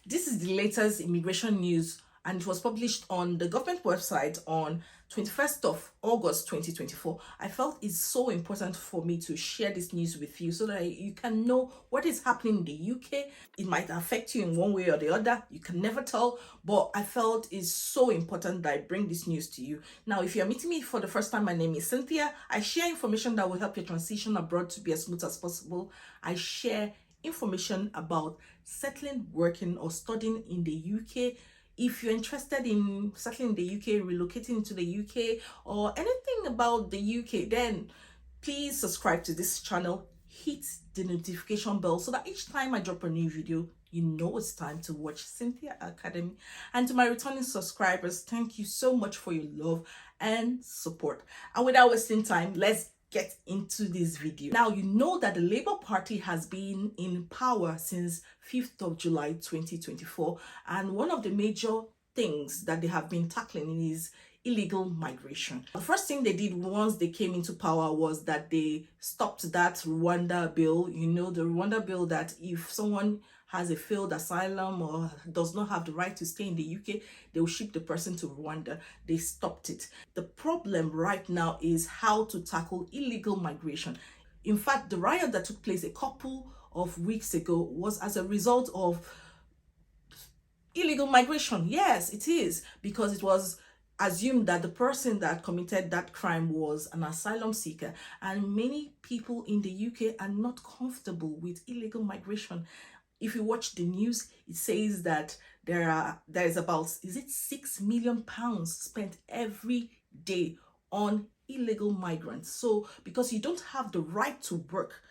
This is the latest immigration news, and it was published on the government website on 21st of August 2024. I felt it's so important for me to share this news with you so that you can know what is happening in the UK. It might affect you in one way or the other. You can never tell, but I felt it's so important that I bring this news to you. Now, if you're meeting me for the first time, my name is Cynthia. I share information that will help your transition abroad to be as smooth as possible. I share information about settling, working, or studying in the UK. If you're interested in settling in the UK, relocating to the UK, or anything about the UK, then please subscribe to this channel, hit the notification bell so that each time I drop a new video, you know it's time to watch Cynthia Academy. And to my returning subscribers, thank you so much for your love and support. And without wasting time, let's get into this video. Now, you know that the Labour Party has been in power since 5th of July 2024, and one of the major things that they have been tackling is illegal migration. The first thing they did once they came into power was that they stopped that Rwanda bill. You know, the Rwanda bill that if someone has a failed asylum or does not have the right to stay in the UK, they will ship the person to Rwanda. They stopped it. The problem right now is how to tackle illegal migration. In fact, the riot that took place a couple of weeks ago was as a result of illegal migration. Yes, it is, because it was assumed that the person that committed that crime was an asylum seeker, and many people in the UK are not comfortable with illegal migration. If you watch the news, it says that there is about, is it £6 million spent every day on illegal migrants. So because you don't have the right to work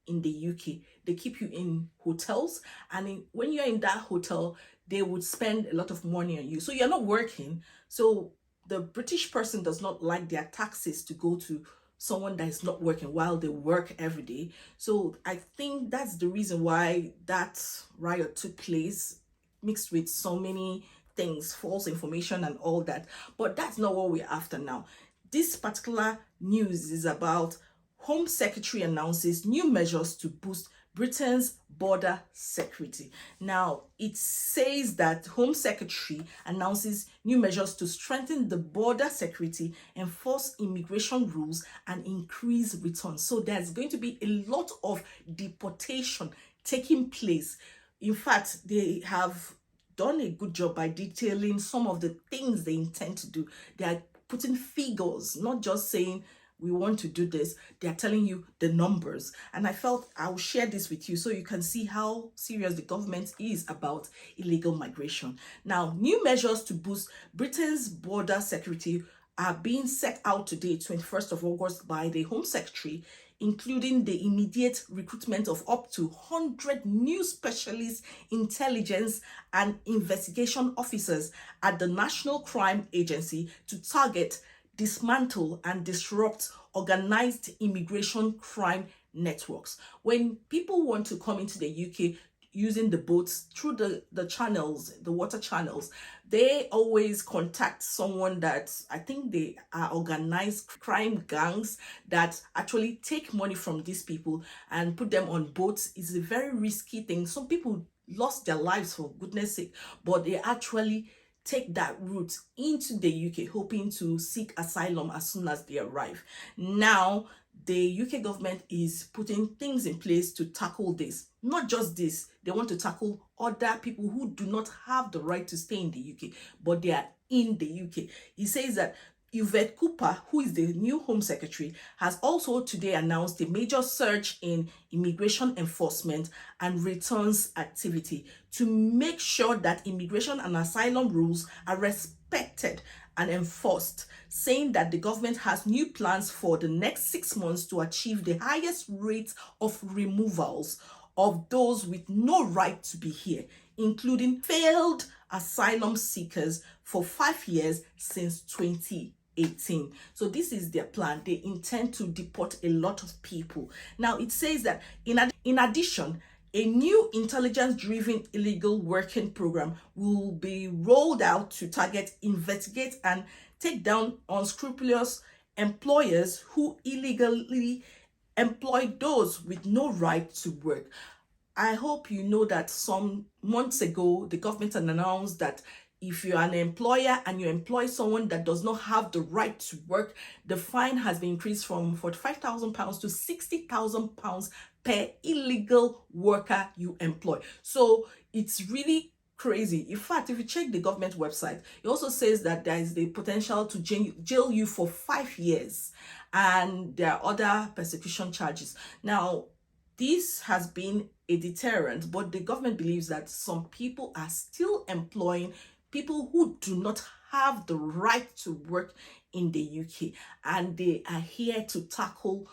in the UK, they keep you in hotels, and when you're in that hotel, they would spend a lot of money on you. So you're not working. So the British person does not like their taxes to go to someone that is not working while they work every day. So I think that's the reason why that riot took place, mixed with so many things, false information and all that. But that's not what we're after now. This particular news is about Home Secretary announces new measures to boost Britain's border security. Now, it says that Home Secretary announces new measures to strengthen the border security, enforce immigration rules, and increase returns. So there's going to be a lot of deportation taking place. In fact, they have done a good job by detailing some of the things they intend to do. They are putting figures, not just saying we want to do this. They are telling you the numbers, and I felt I will share this with you so you can see how serious the government is about illegal migration. Now, new measures to boost Britain's border security are being set out today, 21st of August, by the Home Secretary, including the immediate recruitment of up to 100 new specialist intelligence and investigation officers at the National Crime Agency to target, dismantle, and disrupt organized immigration crime networks. When people want to come into the UK using the boats through the channels, the water channels, they always contact someone that, I think they are organized crime gangs that actually take money from these people and put them on boats. It's a very risky thing. Some people lost their lives, for goodness sake, but they actually take that route into the UK hoping to seek asylum as soon as they arrive. Now, the UK government is putting things in place to tackle this. Not just this, they want to tackle other people who do not have the right to stay in the UK, but they are in the UK. He says that Yvette Cooper, who is the new Home Secretary, has also today announced a major surge in immigration enforcement and returns activity to make sure that immigration and asylum rules are respected and enforced, saying that the government has new plans for the next 6 months to achieve the highest rate of removals of those with no right to be here, including failed asylum seekers for 5 years since 2018. So this is their plan. They intend to deport a lot of people. Now, it says that in addition, a new intelligence-driven illegal working program will be rolled out to target, investigate, and take down unscrupulous employers who illegally employ those with no right to work. I hope you know that some months ago, the government announced that if you're an employer and you employ someone that does not have the right to work, the fine has been increased from £45,000 to £60,000 per illegal worker you employ. So it's really crazy. In fact, if you check the government website, it also says that there is the potential to jail you for 5 years, and there are other persecution charges. Now, this has been a deterrent, but the government believes that some people are still employing people who do not have the right to work in the UK, and they are here to tackle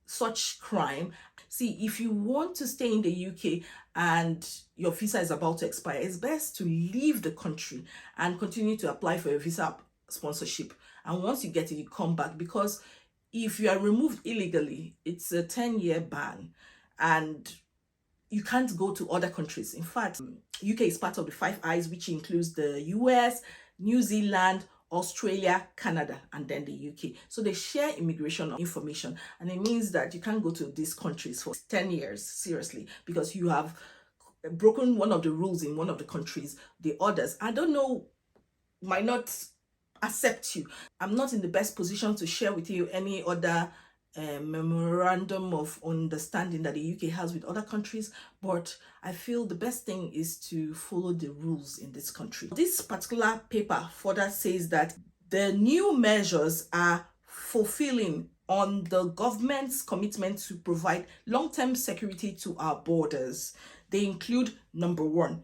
such crime. See, if you want to stay in the UK and your visa is about to expire, it's best to leave the country and continue to apply for a visa sponsorship. And once you get it, you come back, because if you are removed illegally, it's a 10-year ban, and you can't go to other countries. In fact, UK is part of the Five Eyes, which includes the US, New Zealand, Australia, Canada, and then the UK. So they share immigration information, and it means that you can't go to these countries for 10 years, seriously, because you have broken one of the rules in one of the countries. The others, I don't know, might not accept you. I'm not in the best position to share with you any other memorandum of understanding that the UK has with other countries, but I feel the best thing is to follow the rules in this country. This particular paper further says that the new measures are fulfilling on the government's commitment to provide long-term security to our borders. They include, number one,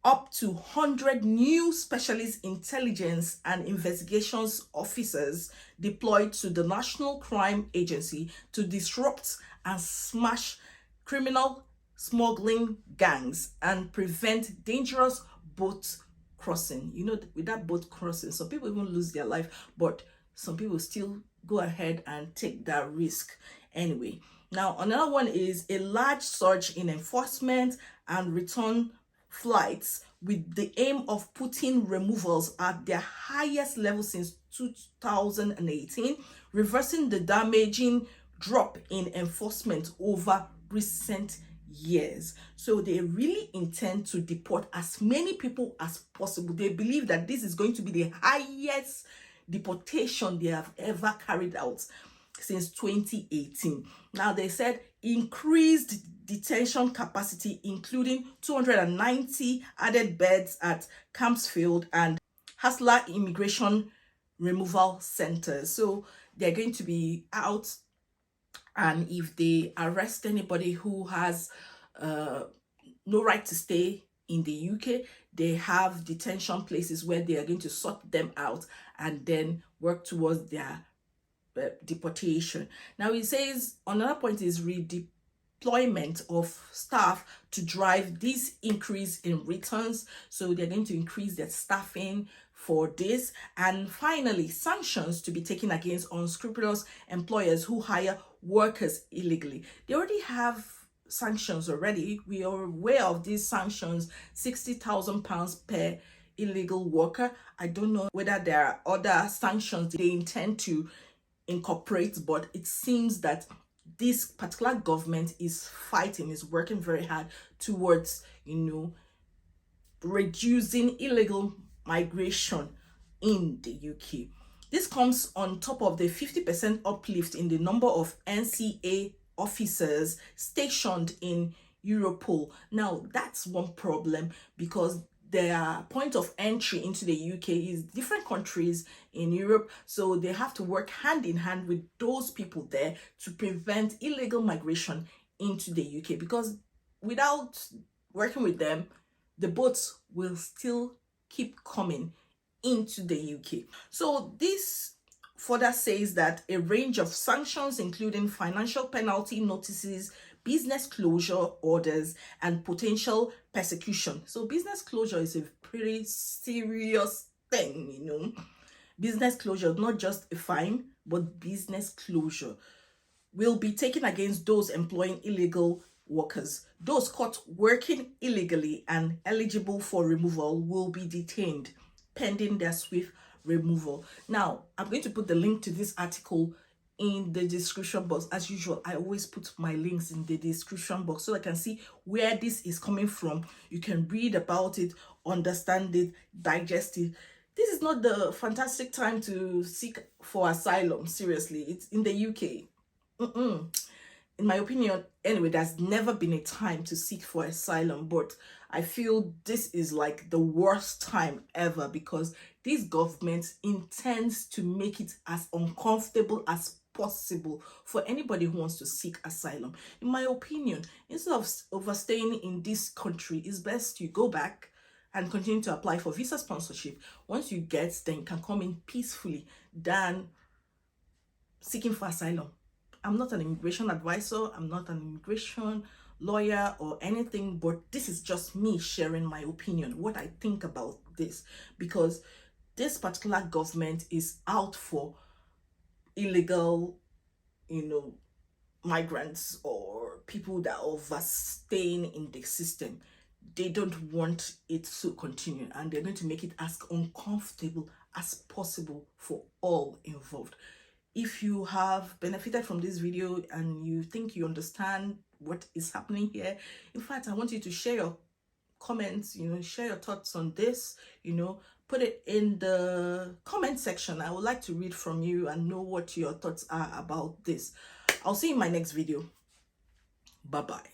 up to 100 new specialist intelligence and investigations officers deployed to the National Crime Agency to disrupt and smash criminal smuggling gangs and prevent dangerous boat crossing. You know, with that boat crossing, some people even lose their life, but some people still go ahead and take that risk anyway. Now, another one is a large surge in enforcement and return flights with the aim of putting removals at their highest level since 2018, reversing the damaging drop in enforcement over recent years. So they really intend to deport as many people as possible. They believe that this is going to be the highest deportation they have ever carried out since 2018. Now, they said increased detention capacity, including 290 added beds at Campsfield and Haslar Immigration Removal Centers. So they're going to be out, and if they arrest anybody who has no right to stay in the UK, they have detention places where they are going to sort them out and then work towards their deportation. Now, it says another point is redeployment of staff to drive this increase in returns. So they're going to increase their staffing for this. And finally, sanctions to be taken against unscrupulous employers who hire workers illegally. They already have sanctions already. We are aware of these sanctions, £60,000 per illegal worker. I don't know whether there are other sanctions they intend to incorporate, but it seems that this particular government is working very hard towards, reducing illegal migration in the UK. This comes on top of the 50% uplift in the number of NCA officers stationed in Europol. Now, that's one problem, because their point of entry into the UK is different countries in Europe, so they have to work hand in hand with those people there to prevent illegal migration into the UK, because without working with them, the boats will still keep coming into the UK. So this further says that a range of sanctions, including financial penalty notices, business closure orders, and potential persecution. So business closure is a pretty serious thing, Business closure, not just a fine, but business closure will be taken against those employing illegal workers. Those caught working illegally and eligible for removal will be detained pending their swift removal. Now, I'm going to put the link to this article in the description box. As usual, I always put my links in the description box so I can see where this is coming from. You can read about it, understand it, digest it. This is not the fantastic time to seek for asylum. Seriously, it's in the UK. In my opinion, anyway, there's never been a time to seek for asylum, but I feel this is like the worst time ever, because this government intends to make it as uncomfortable as possible for anybody who wants to seek asylum. In my opinion, instead of overstaying in this country, it's best you go back and continue to apply for visa sponsorship. Once you get, then you can come in peacefully than seeking for asylum. I'm not an immigration advisor, I'm not an immigration lawyer or anything, but this is just me sharing my opinion, what I think about this, because this particular government is out for illegal, migrants or people that are overstaying in the system. They don't want it to continue, and they're going to make it as uncomfortable as possible for all involved. If you have benefited from this video and you think you understand what is happening here, in fact, I want you to share your comments, share your thoughts on this, put it in the comment section. I would like to read from you and know what your thoughts are about this. I'll see you in my next video. Bye bye.